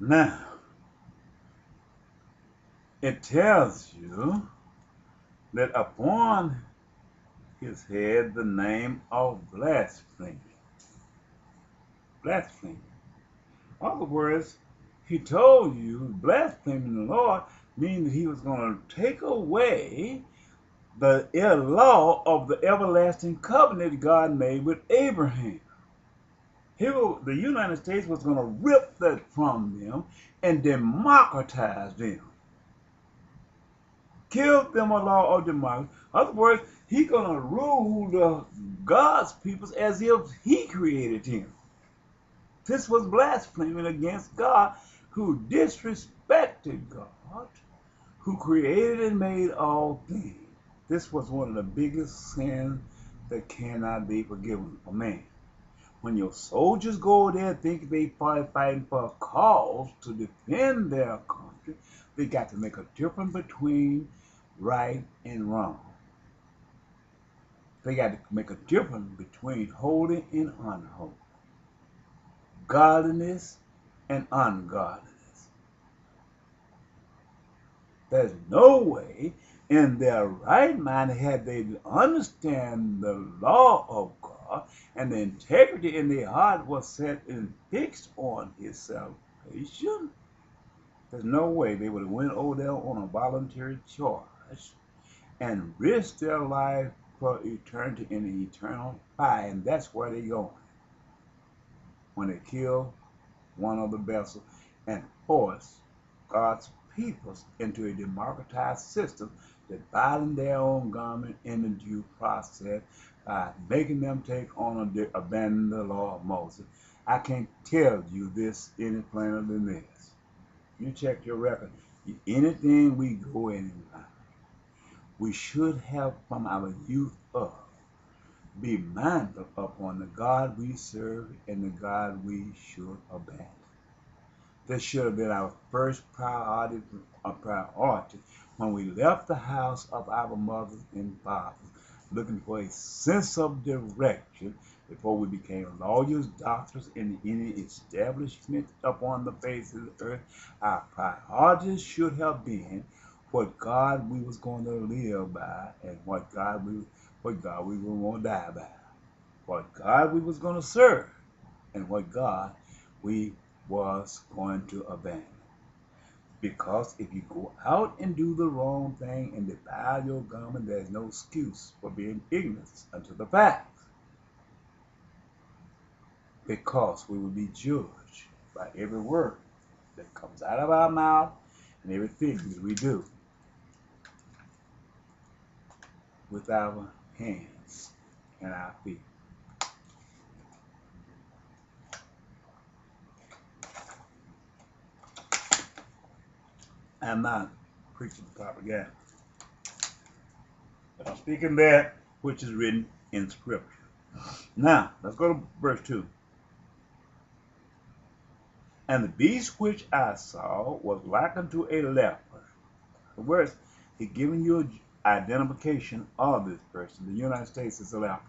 Now, it tells you that upon his head the name of blasphemy. Blasphemy. In other words, he told you blaspheming the Lord means that he was going to take away the law of the everlasting covenant God made with Abraham. The United States was going to rip that from them and democratize them. Give them a law of democracy. In other words, he's going to rule God's peoples as if he created him. This was blaspheming against God, who disrespected God, who created and made all things. This was one of the biggest sins that cannot be forgiven for man. When your soldiers go there thinking they fighting for a cause to defend their country, they got to make a difference between right and wrong. They got to make a difference between holy and unholy, godliness and ungodliness. There's no way in their right mind had they understand the law of God and the integrity in their heart was set and fixed on his salvation. There's no way they would have went over there on a voluntary charge and risked their life for eternity in the eternal fire, and that's where they're going when they kill one of the vessels and force God's peoples into a democratized system, dividing their own government in the due process by making them take on abandon the law of Moses. I can't tell you this any plainer than this. You check your record. Anything we go in life, we should have from our youth up be mindful upon the God we serve and the God we should abandon. This should have been our first priority when we left the house of our mothers and fathers, looking for a sense of direction before we became lawyers, doctors, and any establishment upon the face of the earth. Our priorities should have been what God we was going to live by and what God we were going to die by, what God we was going to serve, and what God we was going to abandon. Because if you go out and do the wrong thing and defile your garment, there's no excuse for being ignorant unto the facts. Because we will be judged by every word that comes out of our mouth and everything that we do with our hands and our feet. I'm not preaching propaganda, but I'm speaking that which is written in Scripture. Now, let's go to verse 2. And the beast which I saw was like unto a leopard. In other words, he's giving you an identification of this person. The United States is a leopard.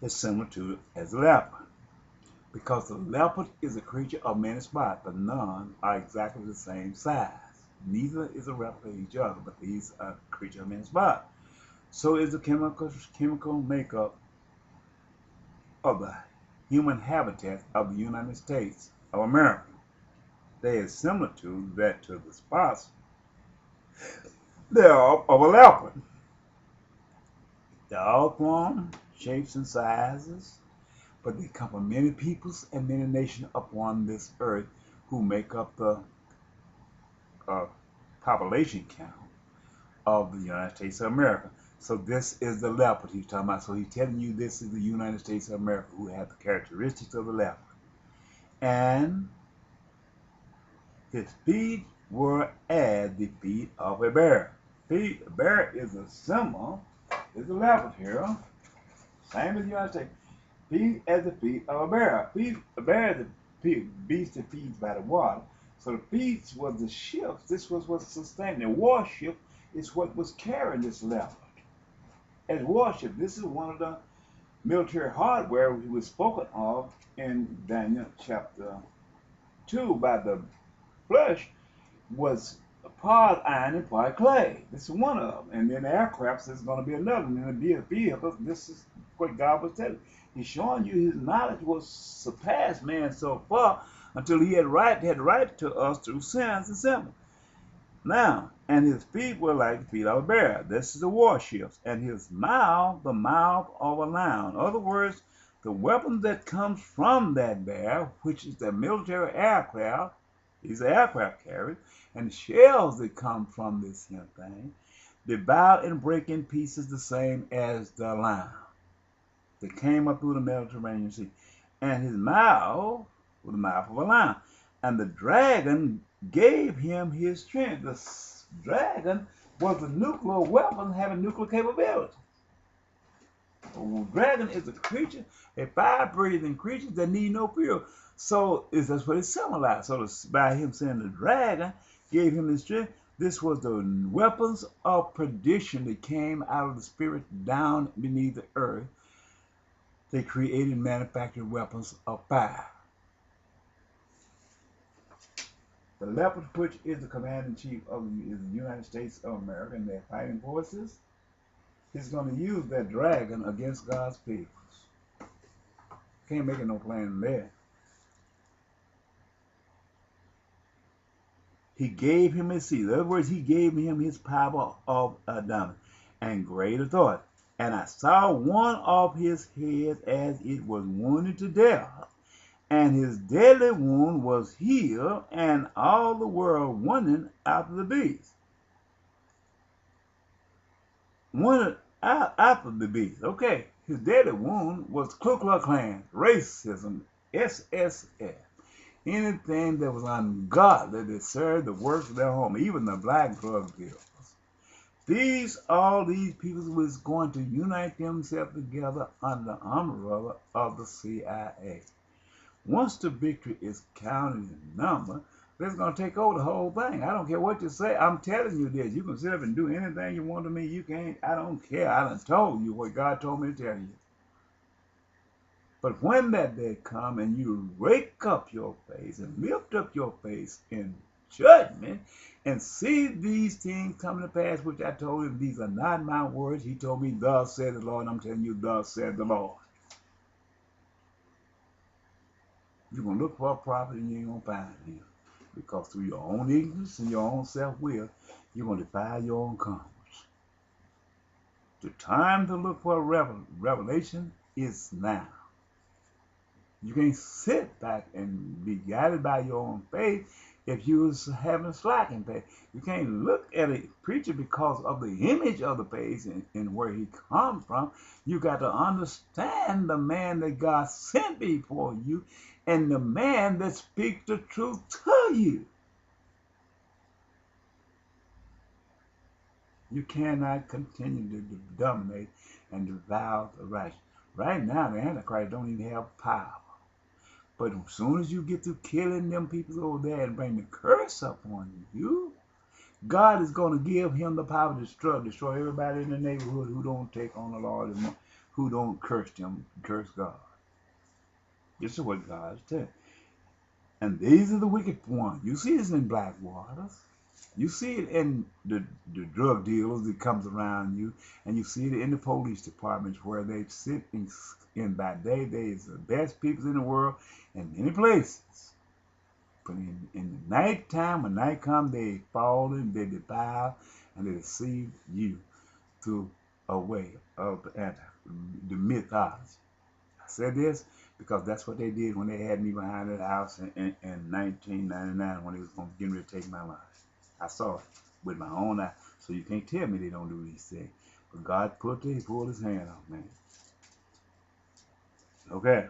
It's similar to as a leopard. Because the leopard is a creature of many spots, but none are exactly the same size. Neither is a replica of each other, but these are creatures of many spots. So is the chemical makeup of the human habitat of the United States of America. They are similar to the spots thereof of a leopard. They're all form, shapes, and sizes, but they come from many peoples and many nations upon this earth who make up the population count of the United States of America. So this is the leopard he's talking about. So he's telling you this is the United States of America who have the characteristics of the leopard. And his feet were as the feet of a bear. A bear is a symbol, is a leopard here. Same as the United States. Feet as the feet of a bear. A bear is a beast that feeds by the water. So the feet was the ships. This was what sustained. The warship is what was carrying this leopard. As warship, this is one of the military hardware we was spoken of in Daniel chapter too by the flesh was part iron and part clay. This is one of them. And then aircrafts is going to be another. And then the vehicles, this is what God was telling. He's showing you his knowledge was surpassed man so far until he had right to us through signs and symbols. Now, and his feet were like the feet of a bear. This is the warships. And his mouth, the mouth of a lion. In other words, the weapon that comes from that bear, which is the military aircraft, these are aircraft carriers, and the shells that come from this thing, devour and break in pieces the same as the lion that came up through the Mediterranean Sea. And his mouth was the mouth of a lion. And the dragon gave him his strength. The dragon was a nuclear weapon having nuclear capability. The dragon is a creature, a fire-breathing creature that need no fuel. So that's what it symbolized. So by him saying the dragon gave him his strength, this was the weapons of perdition that came out of the spirit down beneath the earth. They created and manufactured weapons of fire. The leopard, which is the commander-in-chief of the United States of America and their fighting forces, is going to use that dragon against God's people. Can't make it no plan there. He gave him his seed. In other words, he gave him his power of Adam and great authority. And I saw one of his heads as it was wounded to death, and his deadly wound was healed, and all the world wondering after the beast. Wondered after the beast. Okay, his deadly wound was Ku Klux Klan, racism, SSS. Anything that was ungodly that served the works of their home, even the black drug dealers. All these people was going to unite themselves together under the umbrella of the CIA. Once the victory is counted in number, they're going to take over the whole thing. I don't care what you say. I'm telling you this. You can sit up and do anything you want to me. You can't. I don't care. I done told you what God told me to tell you. But when that day come and you rake up your face and lift up your face in judgment and see these things come to pass, which I told him, these are not my words. He told me, thus said the Lord. I'm telling you, thus said the Lord. You're going to look for a prophet and you ain't going to find him. Because through your own ignorance and your own self-will, you're going to defy your own conscience. The time to look for a revelation is now. You can't sit back and be guided by your own faith if you was having a slacking faith. You can't look at a preacher because of the image of the faith and where he comes from. You got to understand the man that God sent before you and the man that speaks the truth to you. You cannot continue to dominate and devour the righteous. Right now, the Antichrist don't even have power. But as soon as you get to killing them people over there and bring the curse upon you, God is going to give him the power to destroy everybody in the neighborhood who don't take on the Lord and who don't curse God. This is what God is telling. And these are the wicked ones. You see this in Blackwater. You see it in the drug dealers that comes around you, and you see it in the police departments where they sit in by day. They is the best people in the world in many places. But in the night time, when night comes, they fall in, they defile, and they deceive you through a way of the mythology. I said this because that's what they did when they had me behind that house in 1999 when they was going to get ready to take my life. I saw it with my own eyes. So you can't tell me they don't do these things. But God pulled his hand off, man. Okay.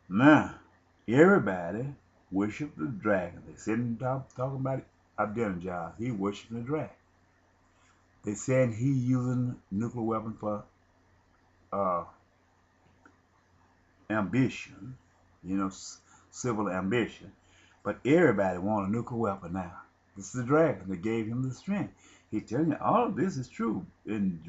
Now, everybody worship the dragon. They sitting talking about Abdinajad. He worshiping the dragon. They saying he using nuclear weapon for ambition, civil ambition. But everybody want a nuclear weapon now. This is the dragon that gave him the strength. He telling you all of this is true in